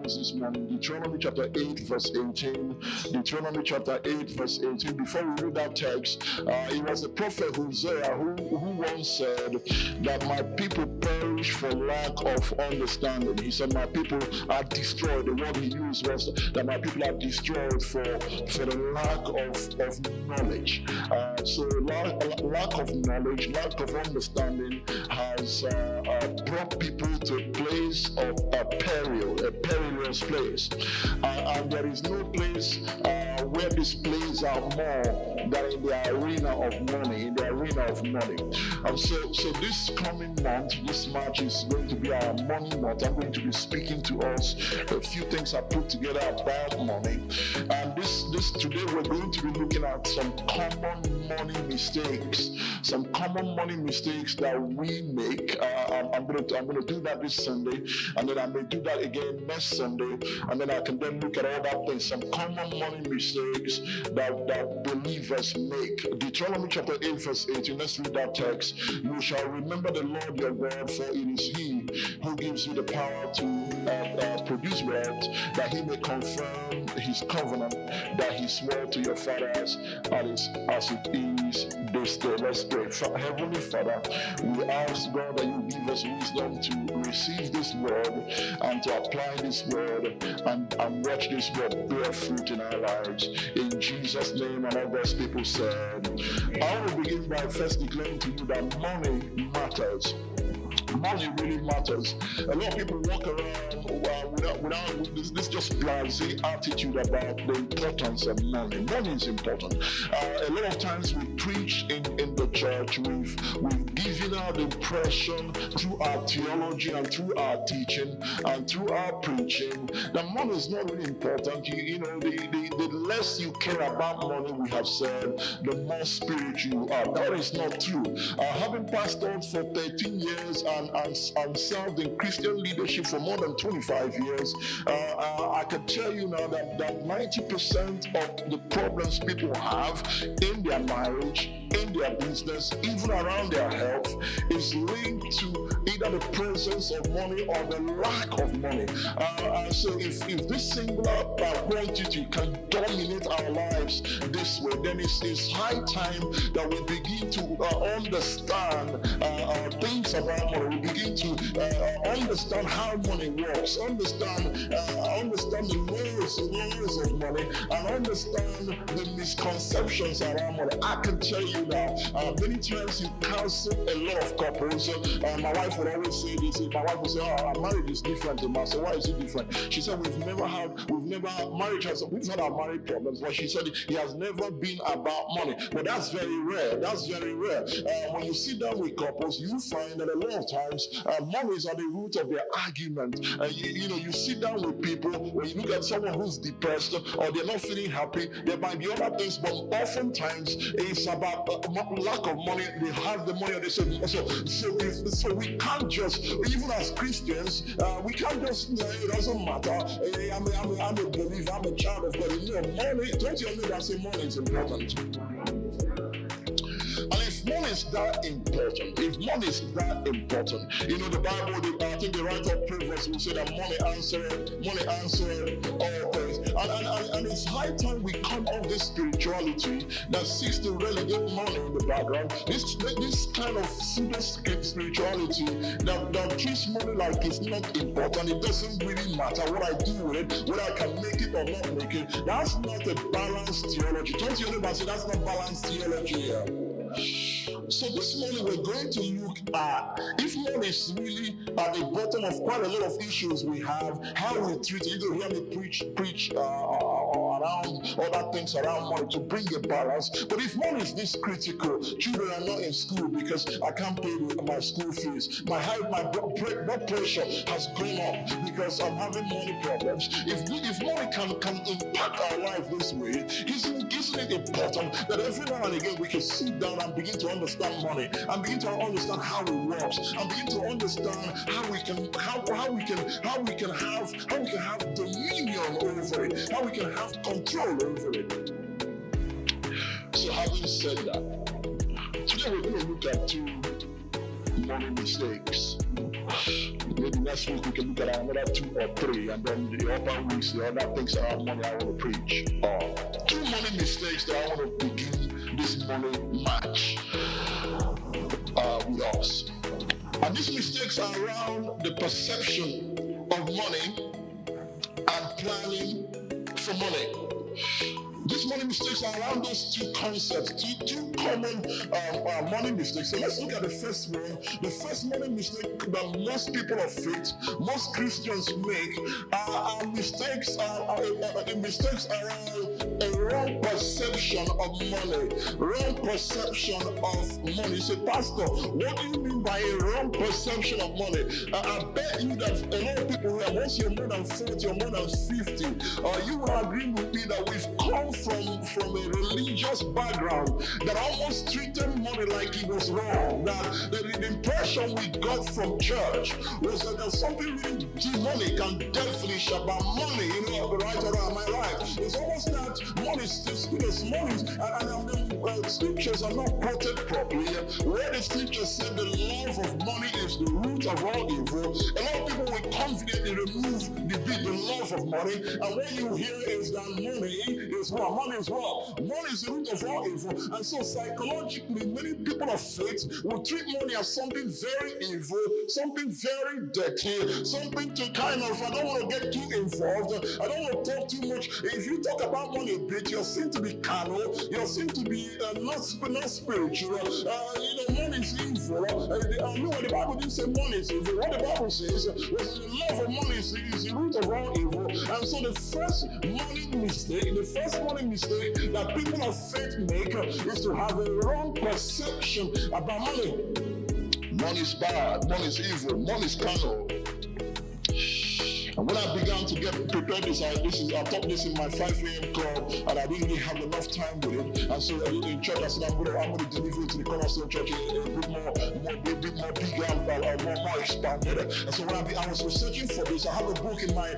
Bibles this morning. Deuteronomy chapter 8, verse 18. Deuteronomy chapter 8, verse 18. Before we read that text, it was the prophet Hosea who once said that my people perish for lack of understanding. He said, my people are destroyed. The word he used was that my people are destroyed for the lack of knowledge. So lack of knowledge, lack of understanding has brought people to a place of a perilous place. And there is no place where these plays are more than in the arena of money, And so this coming month, this March is going to be our money month. I'm going to be speaking to us a few things I put together about money. And this today we're going to be looking at some common money mistakes. Some common money mistakes that we make. I'm going to do that this Sunday, and then I may do that again next Sunday, and then I can then look at all that things. Some common money mistakes that believers make. Deuteronomy chapter 8, verse 18. Let's read that text. You shall remember the Lord your God, for it is He who gives you the power to produce wealth, that He may confirm His covenant that He swore to your fathers, as it is this day. Let's pray. Heavenly Father, we ask God that you give us wisdom to receive this word and to apply this word and watch this word bear fruit in our lives. In Jesus' name, and all God's people said. I will begin by first declaring to you that money matters. Money really matters. A lot of people walk around without this just blasé attitude about the importance of money. Money is important. A lot of times we preach in the church, we've given out the impression through our theology and through our teaching and through our preaching that money is not really important. The less you care about money, we have said, the more spiritual you are. That is not true. Having pastored for 13 years and served in Christian leadership for more than 25 years, I can tell you now that 90% of the problems people have in their marriage, in their business, even around their health, is linked to either the presence of money or the lack of money. So if this singular quantity can dominate our lives this way, then it's high time that we begin to understand things about money. We begin to understand how money works, understand the laws of money, and understand the misconceptions around money. I can tell you now, many times you counsel a lot of couples. My wife would always say this. My wife would say, our marriage is different. I said, why is it different? She said, we've never had our marriage problems, but she said it has never been about money. But that's very rare. When you sit down with couples, you find that a lot of times money is at the root of their argument. You sit down with people, when you look at someone who's depressed or they're not feeling happy, there might be other things, but oftentimes it's about lack of money. They have the money and they say, so we can't just, even as Christians, we can't just, it doesn't matter. I'm a believer, I'm a child of God. Money, don't you understand? Say money is important. And if money is that important, the Bible, I think the writer of Proverbs will say that money answered all things. And it's high time we come off this spirituality that seeks to relegate money in the background. This kind of pseudo spirituality that treats money like it's not important. It doesn't really matter what I do with it, whether I can make it or not make it. That's not a balanced theology. Don't you ever say that's not balanced theology here? So this morning we're going to look at if money is really at the bottom of quite a lot of issues we have, how we treat it. You can hear me preach around other things around money to bring a balance. But if money is this critical, children are not in school because I can't pay my school fees. My blood pressure has gone up because I'm having money problems. If money can impact our life this way, isn't it important that every now and again we can sit down and begin to understand money and begin to understand how it works and begin to understand how we can have dominion over it, how we can have control over it. So having said that, today we're going to look at two money mistakes. Maybe next week we can look at another 2 or 3, and then the other weeks, the other things around money I want to preach. 2 money mistakes that I want to begin this money match with us. And these mistakes are around the perception of money and planning for money. These money mistakes are around those 2 concepts, two common money mistakes. So let's look at the first one. The first money mistake that most people of faith, most Christians make, are mistakes around a wrong perception of money. Wrong perception of money. You say, Pastor, what do you mean by a wrong perception of money? I bet you that a lot of people here, once you're more than 40 or more than 50, you will agree with me that we've come from a religious background that almost treated money like it was wrong. That the impression we got from church was that there's something really demonic and devilish about money. Right or wrong, am I right? It's almost that money is money, and the scriptures are not quoted properly. Where the scripture said the love of money is the root of all evil, a lot of people will confidently remove the love of money, and what you hear is that money is what? Money is what? Money is the root of all evil. And so psychologically, many people of faith will treat money as something very evil, something very dirty, something to kind of, I don't want to get too involved, I don't want to talk too much. If you talk about money a bit, you're seen to be carnal, you're seen to be not spiritual. Money is evil. What the Bible didn't say money is evil. What the Bible says was the love of money is the root of all evil. And so the first money mistake that people of faith make is to have a wrong perception about money. Money is bad, money is evil, money is carnal. And when I began to get prepared I taught this in my 5 a.m. club, and I didn't really have enough time with it. And so in church, I said, I'm going to deliver it to the Cornerstone Church a bit more bigger and more expanded. And so when I was researching for this, I have a book in my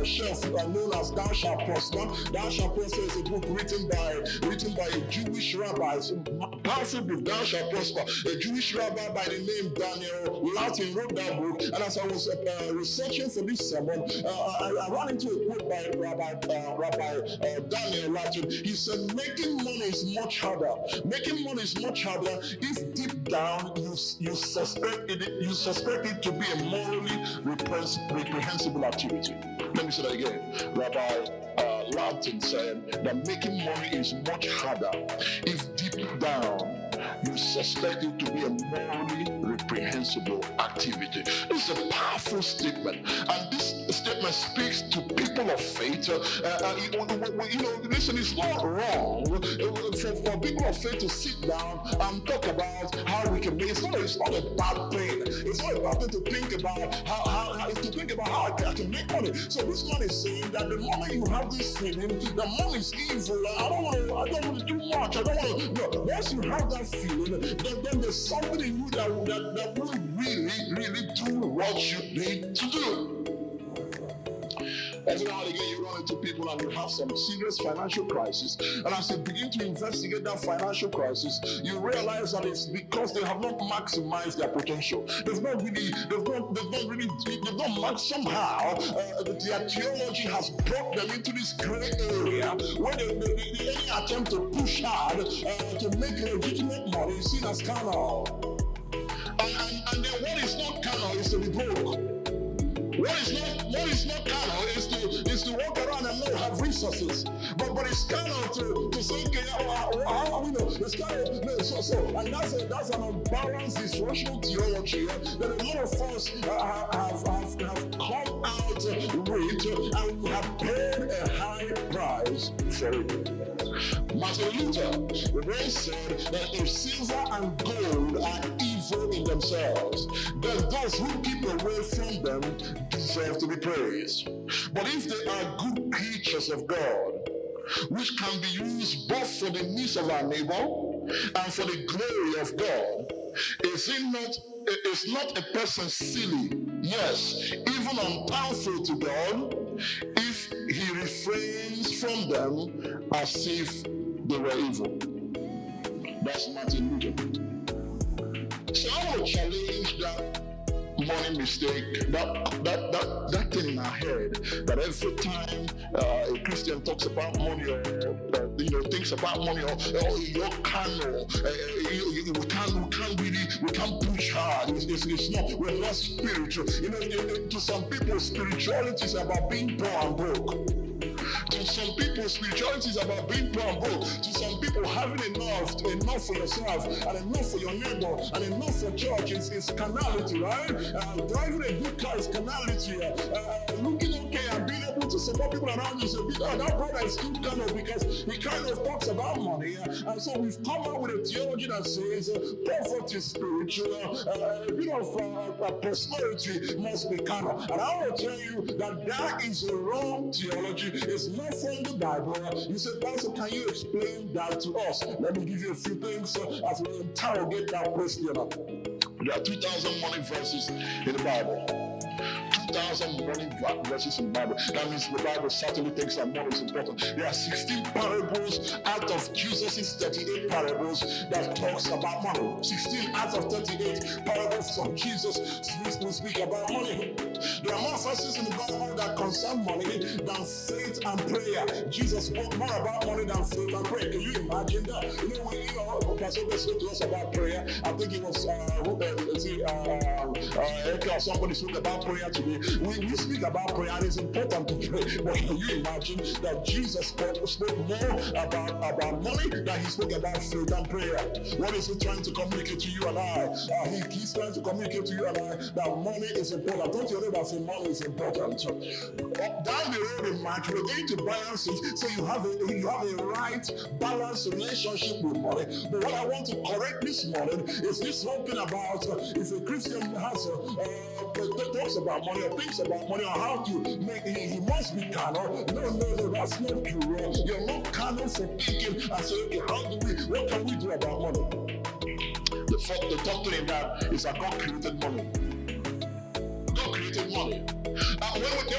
shelf known as Thou Shalt Prosper. Thou Shalt Prosper is a book written by a Jewish rabbi. It's a powerful book, Thou Shalt Prosper. A Jewish rabbi by the name Daniel Latin wrote that book. And as I was researching for this sermon, I ran into a quote by Rabbi Daniel Latin. He said, making money is much harder. Making money is much harder if deep down you suspect it to be a morally reprehensible activity. Let me say that again. Rabbi Latin said that making money is much harder if deep down you suspect it to be a morally reprehensible activity. This is a powerful statement, and this statement speaks to people of faith. Listen, it's not wrong for people of faith to sit down and talk about how we can make. It's not a bad thing. It's not a bad thing to think about how I can make money. So this man is saying that the moment you have this feeling, the money is evil. I don't want to do much. Once you have that feeling, then there's something in you that will really do what you need to do. Every now and again, you run into people and you have some serious financial crisis. And as you begin to investigate that financial crisis, you realize that it's because they have not maximized their potential. They've not somehow their theology has brought them into this gray area where any attempt to push hard to make legitimate money is seen as carnal. And then what is not carnal is to be broke. What is not carnal is to walk around and not have resources. But it's carnal to say, okay, how we know? It's carnal. And that's an unbalanced, dysfunctional theology that a lot of us have come out with, and we have paid a high price for it. Martin Luther once said that if silver and gold are evil in themselves, then those who keep away from them deserve to be praised. But if they are good creatures of God, which can be used both for the needs of our neighbor and for the glory of God, is not a person silly, yes, even unpowerful to God, if he refrains from them as if they were evil? That's Martin Luther. So I want to challenge that money mistake, that thing in our head, that every time a Christian talks about money or thinks about money or you can't push hard. It's not. We're not spiritual. To some people, spirituality is about being poor and broke. To some people, spirituality is about being poor and broke. To some people, having enough for yourself and enough for your neighbor and enough for church is carnality, right? Driving a good car is carnality. Looking okay and being able to support people around you. So that brother is too kind of, because he kind of talks about money. And so we've come out with a theology that says poverty is spiritual, a bit of prosperity must be carnal. And I want to tell you that is a wrong theology. It's not from the Bible. You say, Pastor, can you explain that to us? Let me give you a few things as we interrogate that question. There are 2,000 money verses in the Bible. 2,000 money verses in the Bible. That means the Bible certainly thinks that money is important. There are 16 parables out of Jesus' 38 parables that talks about money. 16 out of 38 parables from Jesus will speak about money. There are more verses in the Bible that concern money than faith and prayer. Jesus spoke more about money than faith and prayer. Can you imagine that? When Pastor spoke to us about prayer, I think it was somebody spoke about prayer today. We speak about prayer and it's important to pray. But can you imagine that Jesus spoke more about money than he spoke about faith and prayer? What is he trying to communicate to you and I? He's trying to communicate to you and I that money is important. Don't you know that money is important? Down the road in March, we're going to balance it so you have a right, balanced relationship with money. But what I want to correct this morning is this whole thing about if a Christian has talks about money or thinks about money or how to make it, he must be carnal. No, that's not true. You're not carnal for thinking and saying, okay, what can we do about money? The doctrine in that is that God created money. God created money.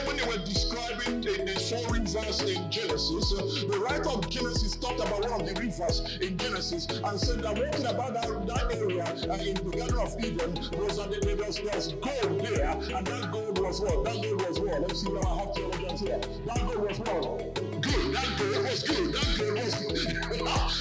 When they were describing the four rivers in Genesis, the writer of Genesis talked about one of the rivers in Genesis and said that one thing about that area in the Garden of Eden was that there was gold there, and that gold was what? That gold was what? Let's see what I have theologians here. That gold was what? Good. That gold was good. That gold was good.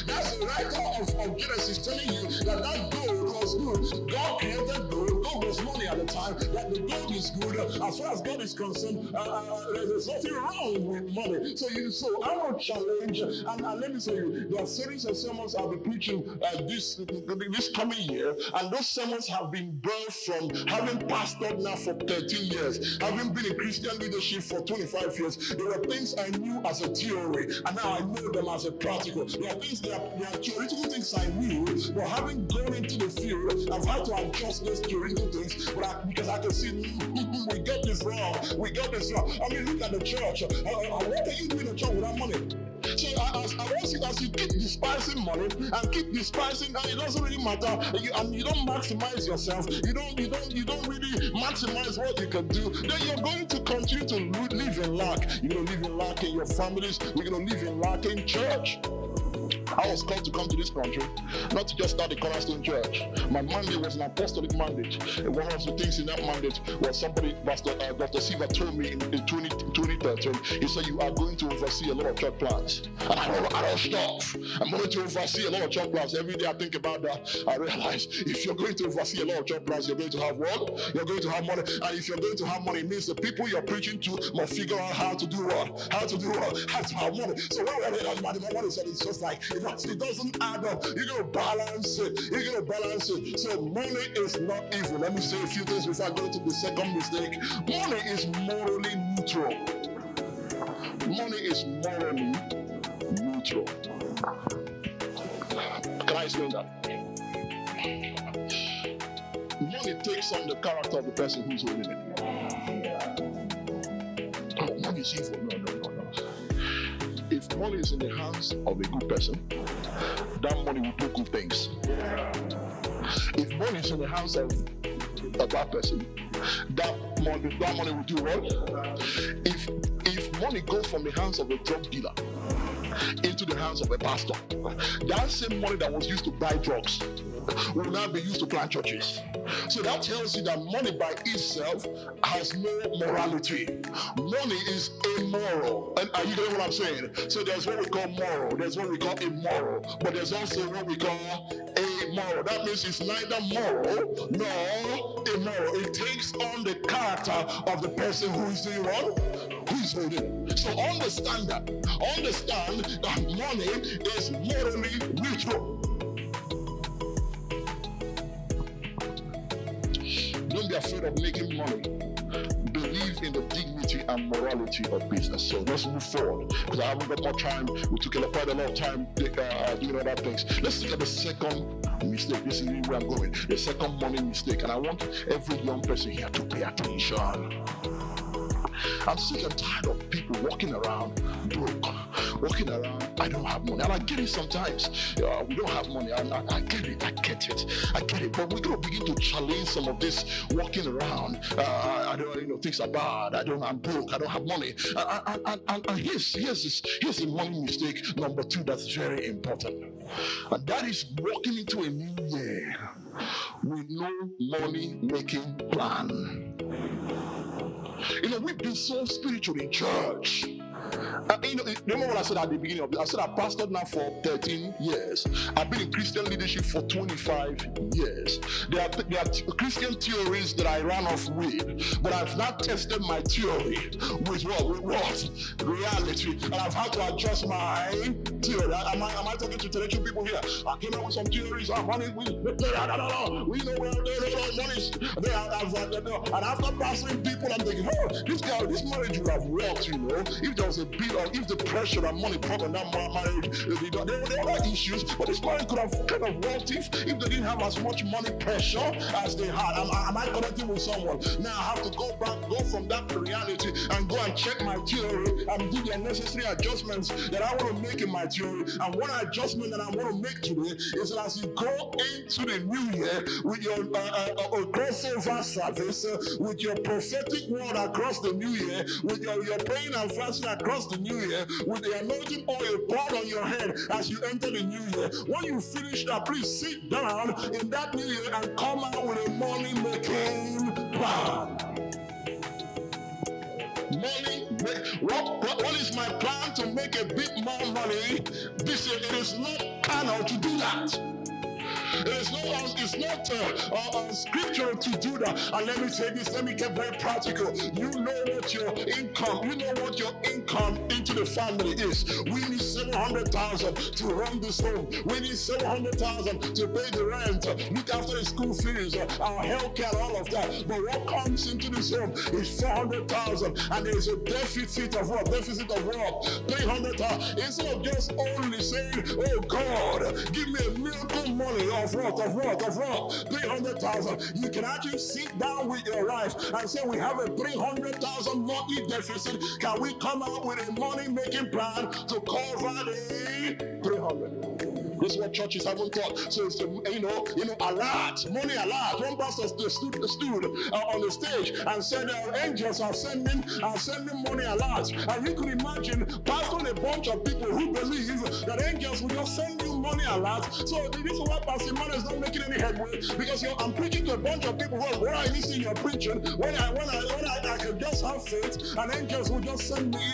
That's the writer of Genesis telling you that gold was good. God created gold. Gold was money at the time. That the gold is good. As far as God is concerned, there's nothing wrong with money. So I want to challenge, and let me tell you, there are series of sermons I'll be preaching this coming year, and those sermons have been birthed from having pastored now for 13 years, having been in Christian leadership for 25 years. There were things I knew as a theory, and now I know them as a practical. There are theoretical things I knew, but having gone into the field, I've had to adjust those theoretical things, because I can see we got this wrong. I mean, look at the church. What are you doing in the church without money? So as you keep despising money and keep despising, and it doesn't really matter. You don't maximize yourself. You don't really maximize what you can do. Then you're going to continue to live in lack. You're going to live in lack in your families. We're going to live in lack in church. I was called to come to this country, not to just start a cornerstone church. My mandate was an apostolic mandate. And one of the things in that mandate was Dr. Silva told me in 2013, he said, you are going to oversee a lot of church plants. And I don't stop. I'm going to oversee a lot of church plants. Every day I think about that, I realize if you're going to oversee a lot of church plants, you're going to have what? You're going to have money. And if you're going to have money, it means the people you're preaching to must figure out how to do what? How to have money. So when we're talking about the money, it's just like, it doesn't add up. You're going to balance it. So money is not evil. Let me say a few things before I go to the second mistake. Money is morally neutral. Money is morally neutral. Can I explain that? Money takes on the character of the person who's holding it. Money is evil. No. If money is in the hands of a good person, that money will do good things. If money is in the hands of a bad person, that money will do what? If money goes from the hands of a drug dealer into the hands of a pastor, that same money that was used to buy drugs will now be used to plant churches. So that tells you that money by itself has no morality. Money is immoral. And are you getting what I'm saying? So there's what we call moral, there's what we call immoral, but there's also what we call amoral. That means it's neither moral nor immoral. It takes on the character of the person who is doing what? Who is holding. So understand that. Understand that money is morally neutral. Don't be afraid of making money. Believe in the dignity and morality of business. So let's move forward, because I haven't got more time. We took quite a lot of time doing other things. Let's look at the second mistake. This is where I'm going. The second money mistake. And I want every young person here to pay attention. I'm sick and tired of people walking around broke, walking around, I don't have money. And I get it sometimes. We don't have money. I get it. But we're going to begin to challenge some of this walking around. I don't, things are bad. I'm broke. I don't have money. And here's a money mistake number 2 that's very important. And that is walking into a new year with no money making plan. We've been so spiritual in church. Remember what I said at the beginning of it? I said I pastored now for 13 years. I've been in Christian leadership for 25 years. There are Christian theories that I ran off with, but I've not tested my theory with what? With what? Reality. And I've had to adjust my theory. Am I talking to intellectual people here? I came up with some theories. Money, we know where money is. And after pastoring people, I'm thinking, this marriage would have worked, if there was a bit of, if the pressure and money problem that marriage, there were issues, but this marriage could have kind of worked if they didn't have as much money pressure as they had. Am I connecting with someone? Now I have to go from that reality and go and check my theory and do the necessary adjustments that I want to make in my theory. And one adjustment that I want to make today is that as you go into the new year with your crossover service, with your prophetic word across the new year, with your praying and fasting across the new year, with the anointing oil poured on your head as you enter the new year. When you finish that, please sit down in that new year and come out with a money-making plan. What is my plan to make a bit more money this year? It is not carnal to do that. It's not scriptural to do that. And let me say this, let me get very practical. You know what your income into the family is. We need 700,000 to run this home. We need 700,000 to pay the rent, look after the school fees, our health care, all of that. But what comes into this home is 400,000, and there is a deficit of what? 300,000. Instead of just only saying, oh God, give me a miracle money of what? 300,000. You can actually sit down with your wife and say, we have a 300,000 monthly deficit. Can we come out with a money-making plan to cover the 300? This is what churches haven't taught. So it's alert, money alert. One pastor stood on the stage and said, angels are sending money alert. And you could imagine pastoring a bunch of people who believe that angels will just send you money alert. So this is why Pastor Emmanuel is not making any headway, because I'm preaching to a bunch of people who are listening. You're preaching when I can just have faith, and angels will just send me.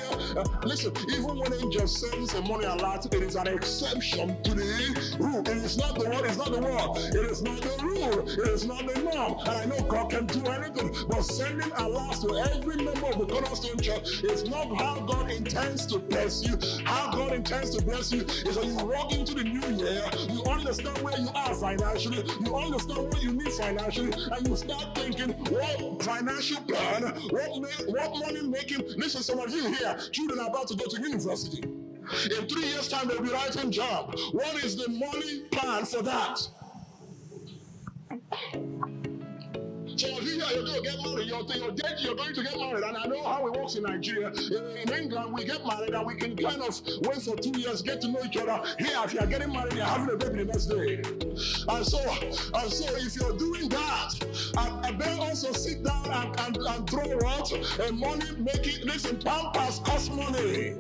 Listen, even when angels sends a money alert, it is an exception to the rule. It is not the word. It's not the word. It is not the rule. It is not the norm. And I know God can do anything, but sending alerts to every member of the Cornerstone Church is not how God intends to bless you. How God intends to bless you is when you walk into the new year, you understand where you are financially, you understand what you need financially, and you start thinking, what financial plan, what money making. Listen, some of you here, children are about to go to university. In 3 years' time, they'll be writing job. What is the money plan for that? So here you're going to get married, you're going to get married, and I know how it works in Nigeria. In England, we get married and we can kind of wait for 2 years, get to know each other. Here, if you're getting married, you're having a baby the next day. And so if you're doing that, I better also sit down and throw what? A money making, listen, Pampers cost money.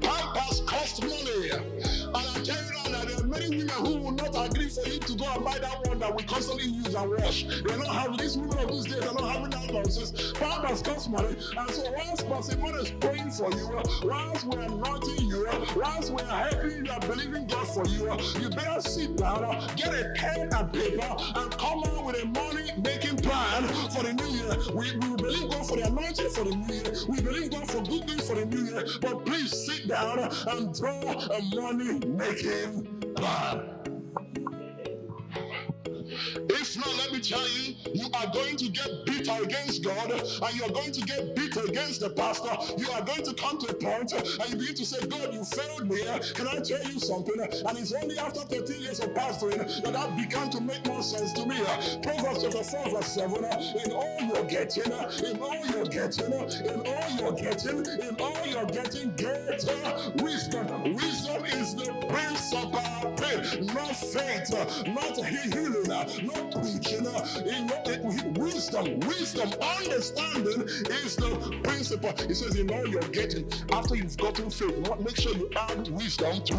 Pampers cost money. And I tell you now that there are many women women who will not agree for you to go and buy that one that we constantly use and wash. They're not having, these women of these days are not having that nonsense. Powders cost money. And so once Pastor Yvonne is praying for you, once we're anointing you, once we're helping you and believing God for you, you better sit down, get a pen and paper, and come out with a money-making plan for the new year. We believe God for the anointing for the new year. We believe God for good things for the new year. But please sit down and draw a money-making plan. If not, let me tell you, you are going to get bitter against God, and you are going to get bitter against the pastor. You are going to come to a point and you begin to say, God, you failed me. Can I tell you something? And it's only after 13 years of pastoring that began to make more sense to me. Proverbs chapter 4 verse 7, in all you're getting, in all you're getting, in all you're getting, in all you're getting, get wisdom. Wisdom is the principal thing, not faith, not healing, not preaching. Wisdom, understanding is the principle. It says in all you're getting, after you've gotten faith, make sure you add wisdom to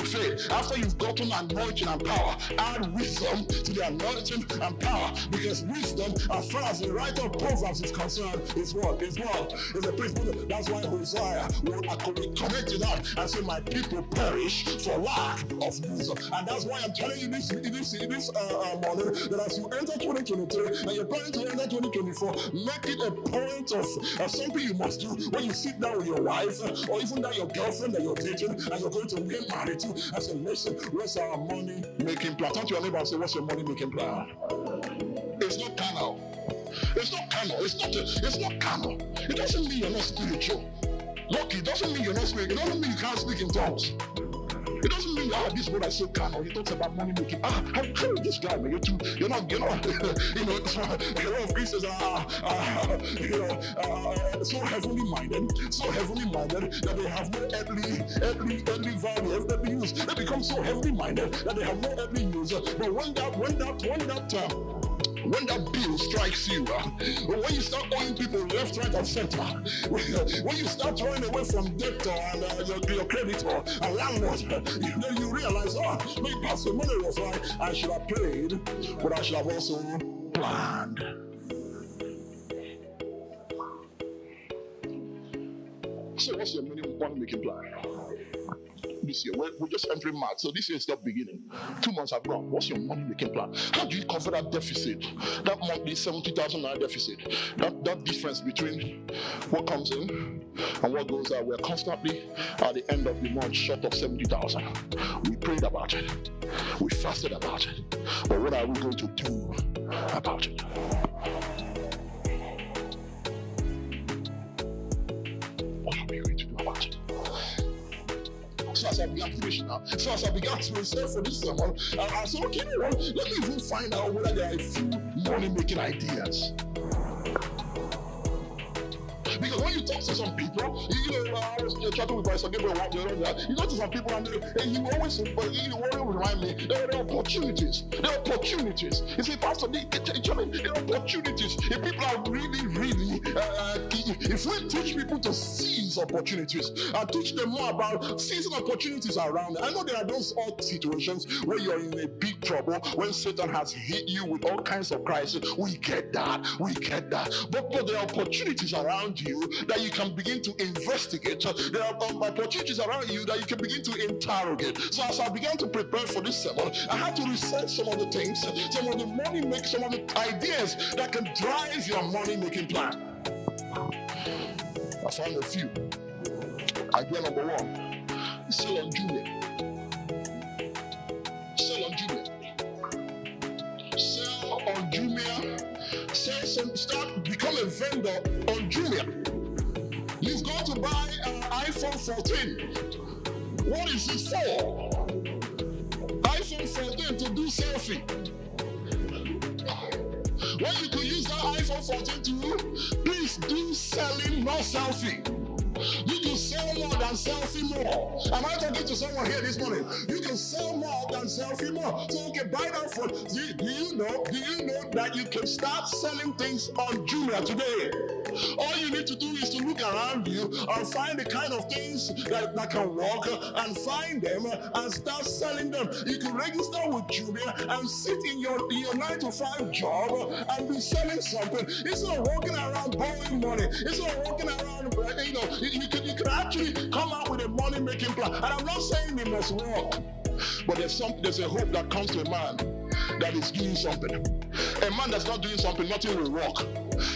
faith. After you've gotten anointing and power, add wisdom to the anointing and power, because wisdom, as far as the writer of Proverbs is concerned, is what? Is a principle. That's why Hosea will connect to that and say, my people perish for lack of wisdom. And that's why I'm telling you this morning, that as you enter 2023 and you're planning to enter 2024, make it a point of something you must do when you sit down with your wife or even that your girlfriend that you're dating and you're going to get married to, and say, listen, what's our money making plan? Turn to your neighbor and say, what's your money making plan? It's not carnal. It's not carnal. It's not carnal. It doesn't mean you're not spiritual. Look, it doesn't mean you're not spiritual. It doesn't mean you can't speak in tongues. It doesn't mean this brother is so carnal. He talks about money making. How is this guy, man? You're not, a lot of Christians are, so heavenly minded that they have no earthly value, earthly use. They become so heavenly minded that they have no earthly use. But when that bill strikes you, when you start owing people left, right, and center, when you start running away from debtor and your creditor and landlord, then you realize, maybe Pastor Money was right. I should have prayed, but I should have also planned. So what's your money making plan? This year, we're just entering March, so this year is just beginning. 2 months have gone. What's your money making plan? How do you cover that deficit? That monthly 70,000 naira deficit? That difference between what comes in and what goes out? We're constantly at the end of the month short of 70,000. We prayed about it. We fasted about it. But what are we going to do about it? What are we going to do about it? So as I began to finish now, so as I began to research for this sermon, I said, okay, you know what? Let me even find out whether there are a few money-making ideas. Because when you talk to some people, I was chatting with Pastor Gabriel one day, you go to some people and he always remind me, there are opportunities. There are opportunities. He said, Pastor, there are opportunities. If people are really, if we teach people to seize opportunities and teach them more about seizing opportunities around, I know there are those odd situations where you're in a big trouble, when Satan has hit you with all kinds of crises. We get that. But there are opportunities around you that you can begin to investigate. There are opportunities around you that you can begin to interrogate. So as I began to prepare for this sermon, I had to research some of the things, some of the ideas that can drive your money-making plan. I found a few. Idea number one, sell on Jumia. Become a vendor on Jumia. You've got to buy an iPhone 14. What is it for? iPhone 14 to do selfie. When you could use that iPhone 14 to please do selling, not selfie. You can sell more than selfie more. Am I talking to someone here this morning? You can sell more than selfie more. So you can buy that phone. Do you know that you can start selling things on Jumia today? All you need to do is to look look around you and find the kind of things that can work and find them and start selling them. You can register with Jumia and sit in your 9-to-5 job and be selling something. Instead of walking around borrowing money, instead of walking around, you can actually come out with a money-making plan. And I'm not saying it must work, but there's a hope that comes to a man that is doing something. A man that's not doing something, nothing will work.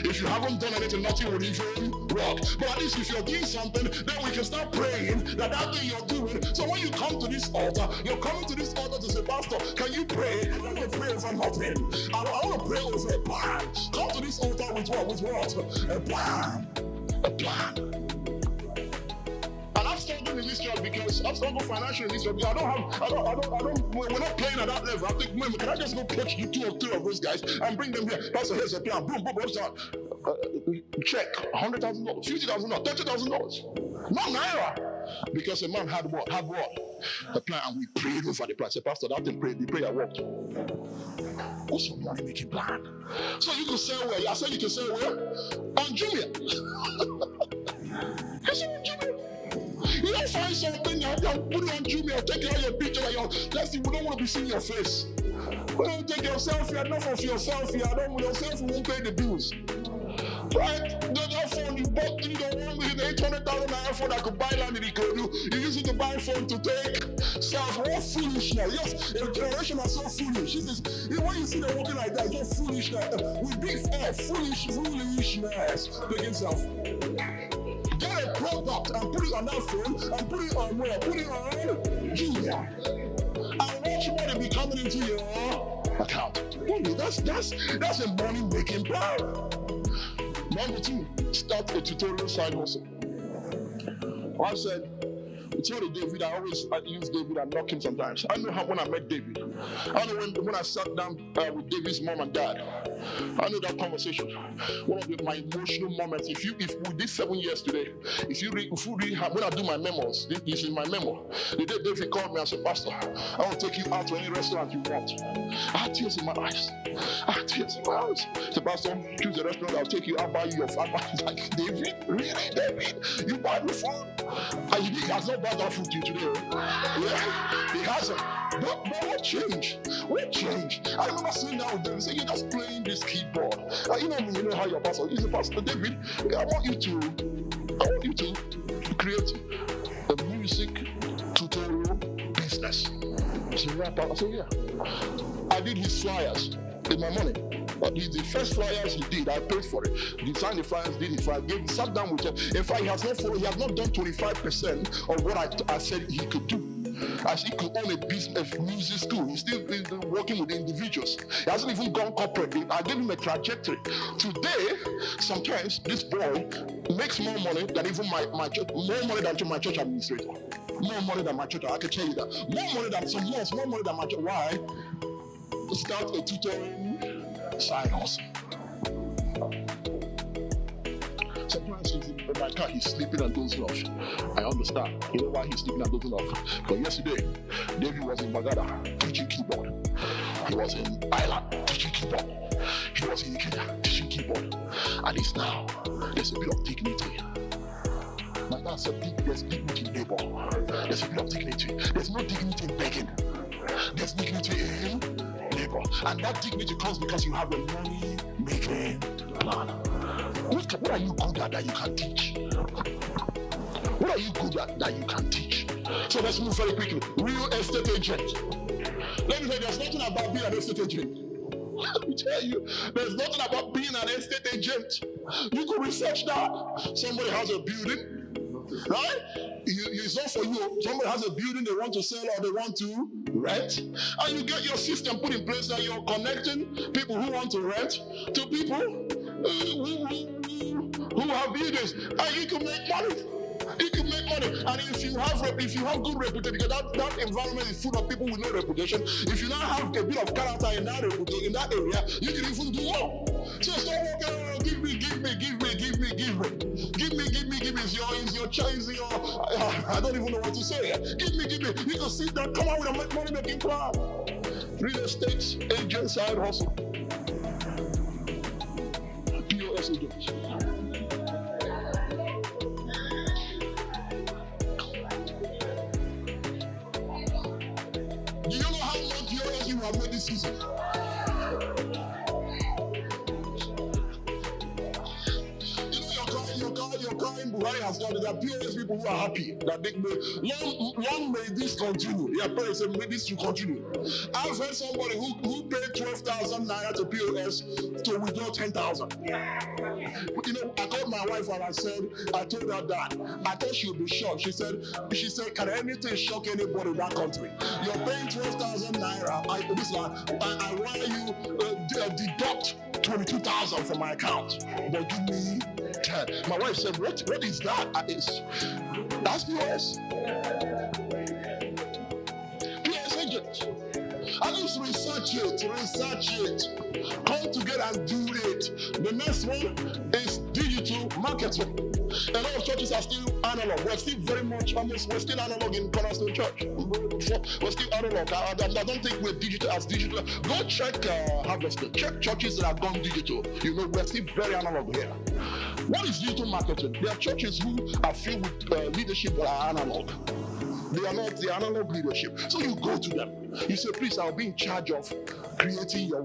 If you haven't done anything, nothing will even work. But at least if you're doing something, then we can start praying that thing you're doing. So when you come to this altar, you're coming to this altar to say, Pastor, can you pray? I don't want to pray over nothing. I want to pray over a plan. Come to this altar with what? With what? A plan. A plan. And I've struggled in this church because I've struggled financially in this church. We're not playing at that level. I think, man, can I just go coach you 2 or 3 of those guys and bring them here? Pastor, here's a plan. Boom, boom, boom. Check. $100,000, $50,000, $30,000. Not naira. Because a man had what? The plan, and we prayed over the plan. Say, Pastor, that thing prayed. The prayer worked. What's your money making plan? So you can sell where? I said you can sell where? On Jumia. You see on Jumia. You don't find something, you put it on Jumia, take out your picture, we don't want to be seeing your face. We don't take your selfie, enough of your selfie, your selfie won't pay the bills. Right? That phone you bought, you don't want the 800,000 naira phone that could buy land in Ikorodu. You use it to buy phone to take self. What foolishness. Yes, a generation are so foolish. When you see them walking like that, it's so foolishness. With big F, foolishness. Taking self. Get a product and put it on that phone and put it on where? Put it on Jumia. And watch money be coming into your account. Really, that's a money making plan. Number 2, start a tutorial side hustle. I said, I told David, I use David and knock him sometimes. I know how when I met David. I know when I sat down with David's mom and dad. I know that conversation. One of my emotional moments. If we did 7 years today, if you read when I do my memos, this is my memo. The day David called me and said, Pastor, I want to take you out to any restaurant you want. I had tears in my eyes. I said, Pastor, choose a restaurant, I'll take you, I'll buy you your food. Like, David? Really, David? You buy me food? And he has not bought that food to you today. Yeah, he hasn't. But what changed? What changed? I remember sitting down with David saying, you're just playing this keyboard. You know how your pastor is. Pastor David, I want you to create a music tutorial business. I said, yeah. I did his flyers with my money. But the first flyers he did, I paid for it. He designed the flyers, did his flyers, sat down with him. In fact, he has not done 25% of what I said he could do. As he could own a business, music school. He's still working with individuals. He hasn't even gone corporate. I gave him a trajectory. Today, sometimes this boy makes more money than even my church, more money than my church administrator. More money than my church, I can tell you that. More money than some months, more money than my church. Why? Start a tutoring side hustle. Sometimes he's in my car, he's sleeping and dozing off. I understand. You know why he's sleeping and dozing off? Because yesterday, David was in Bagada teaching keyboard. He was in Ireland teaching keyboard. He was in Kenya teaching keyboard. And it's now, there's a bit of dignity. My dad said, there's dignity in labor. There's a bit of dignity. There's no dignity in begging. There's dignity in labor. And that dignity comes because you have a money-making plan. What are you good at that you can teach? What are you good at that you can teach? So let's move very quickly. Real estate agent. Let me tell you, there's nothing about being an estate agent. Let me tell you, there's nothing about being an estate agent. You can research that. Somebody has a building, right? It's not for you. Somebody has a building they want to sell or they want to rent, and you get your system put in place that you're connecting people who want to rent to people who have buildings, and you can make money. You can make money, and if you have good reputation, because that environment is full of people with no reputation. If you now have a bit of character in that area, you can even do more. So stop walking around, give me. It's your choice. I don't even know what to say. Give me. You can sit down, come out with a money making plan. Real estate agent side hustle. POS agents. this season. Your crying Buhari has got it. There are POS people who are happy that they long may this continue. Your parents say, may this to continue. I've heard somebody who paid 12,000 naira to POS to withdraw 10,000. I called my wife and I told her that. I thought she would be shocked. She said, can anything shock anybody in that country? You're paying 12,000 naira. I wire you deduct 22,000 from my account, but give me 10. My wife said, what is that? That's POS. POS agent. I just research it. Come together and do it. The next one is digital marketing. A lot of churches are still analog. We're still we're still analog in Cornerstone Church. We're still analog. I don't think we're as digital. Go check Harvester. Check churches that have gone digital. We're still very analog here. What is digital marketing? There are churches who are filled with leadership that are analog. They are not the analog leadership. So you go to them. You say, please, I'll be in charge of creating your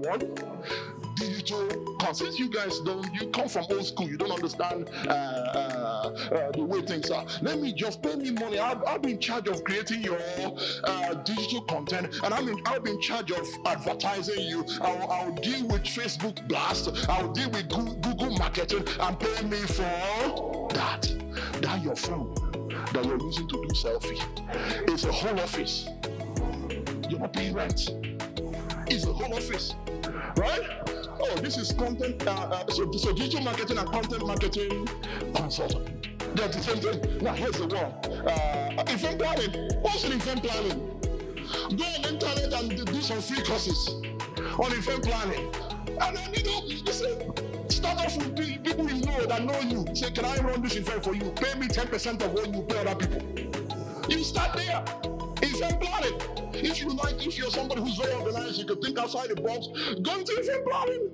digital content. Since you guys you come from old school, you don't understand the way things are. Let me just pay me money. I'll be in charge of creating your digital content, and I'll be in charge of advertising you. I'll deal with Facebook blast. I'll deal with Google marketing, and pay me for that. That your phone that you're using to do selfie. It's a whole office. You're not paying rent. It's a whole office, right? Oh, this is content. So digital marketing and content marketing consultant. They're the same thing. Now here's the one. Event planning. What's in event planning? Go on the internet and do some free courses on event planning. And then you say, start off with people you know that know you. Say, can I run this event for you? Pay me 10% of what you pay other people. You start there. Event planning. If you're somebody who's very organized, you could think outside the box, go into event planning.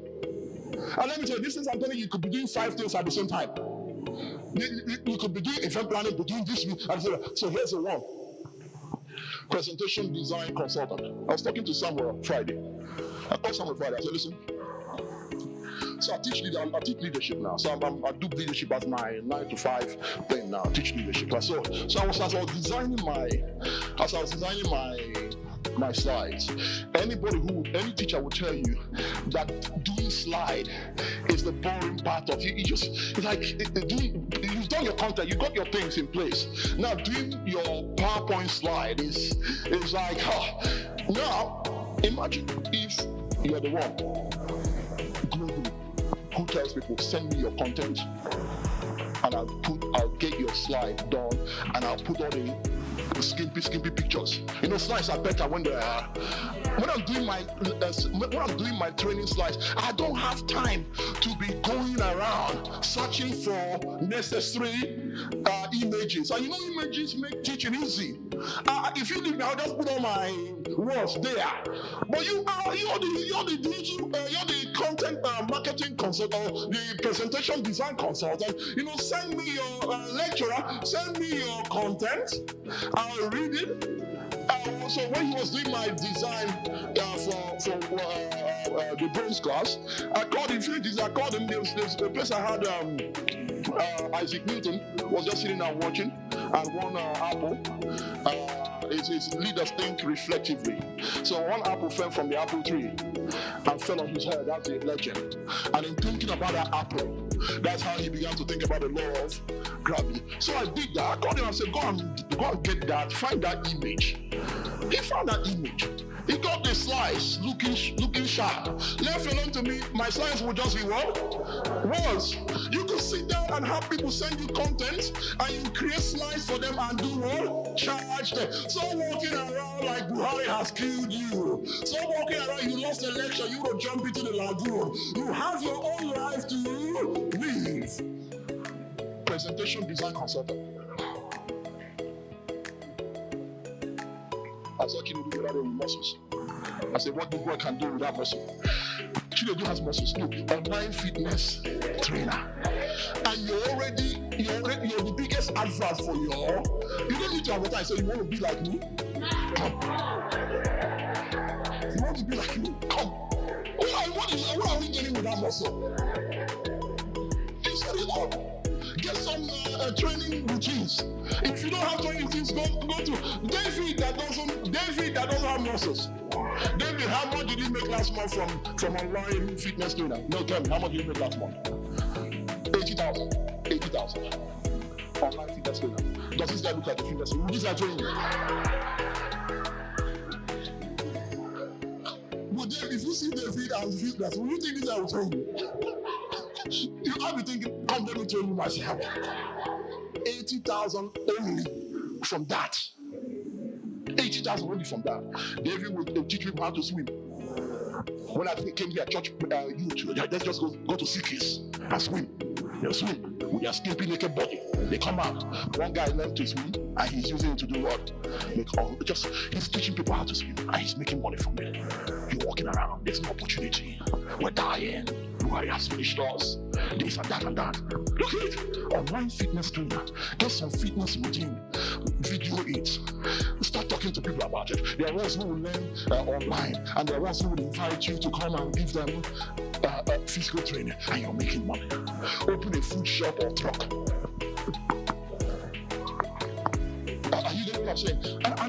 And let me tell you, this is I'm telling you, you could be doing 5 things at the same time. You could be doing event planning, be doing this. So here's the one. Presentation design consultant. I was talking to Samuel Friday. I called Samuel Friday. I said, listen. So I teach leadership now. So I do leadership as my 9 to 5 thing now. I teach leadership. So as I was designing my slides. Any teacher will tell you that doing slide is the boring part of you. You've done your content, you got your things in place. Now doing your PowerPoint slide is like, now imagine if you're the one who tells people, send me your content, and I'll get your slide done, and I'll put all the skimpy pictures. Slides are better when they are. When I'm doing my training slides, I don't have time to be going around searching for necessary images. And images make teaching easy. If you leave me, I'll just put all my words there. But you're the content marketing consultant, the presentation design consultant. Send me your lecturer, send me your content. I'll read it. So when he was doing my design for the bronze class, I called him. There's a place I had Isaac Newton was just sitting there watching, and one apple. His leaders think reflectively. So one apple fell from the apple tree and fell on his head. That's a legend. And in thinking about that apple, that's how he began to think about the law of gravity. So I did that. I called him and said, go and get that, find that image. He found that image. He got the slides looking sharp. Left alone to me, my slides would just be what? Words. You could sit down and have people send you content, and you create slides for them and do what? Charge them. So walking around like Buhari has killed you. So walking around, you lost a lecture, you will jump into the lagoon. You have your own life to live. Presentation design consultant. I saw Chinedu do that with muscles. I said, what do boy can do without muscle? Chinedu has muscles. Look, online fitness trainer. And you're the biggest advert for you don't need to advertise, so you want to be like me? You want to be like me? Come. What are we getting with that muscle? You set it up. Get some training routines. If you don't have training routines, go to David that doesn't have muscles. David, how much did he make last month from online fitness trainer? No, tell me, how much did he make last month? 80,000. 80,000. Online fitness trainer. Does this guy look like a fitness trainer? These are training. But then if you see David as fitness, will you think this guy will train you? You have to think, come let me train you myself. 80,000 only from that. 80,000 only from that. David will teach me how to swim. When I came here, church youth, let's just go to Sikis and swim. They'll swim with their skimpy naked body. They come out. One guy learned to swim and he's using it to do what? He's teaching people how to swim and he's making money from it. You're walking around, there's no opportunity. We're dying. Nobody has finished us. This and that and that. Look at it. Online fitness trainer. Get some fitness routine. Video it. Start talking to people about it. There are ones who will learn online, and there are ones who will invite you to come and give them physical training, and you're making money. Open a food shop or truck. Are you getting what I'm saying?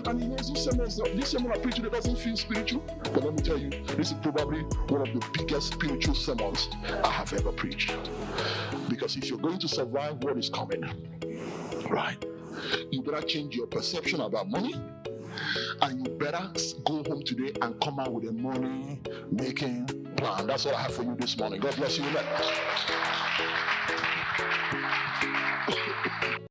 And you know, this sermon I preach today doesn't feel spiritual, but let me tell you, this is probably one of the biggest spiritual sermons I have ever preached. Because if you're going to survive what is coming, right, you better change your perception about money, and you better go home today and come out with a money-making plan. That's all I have for you this morning. God bless you.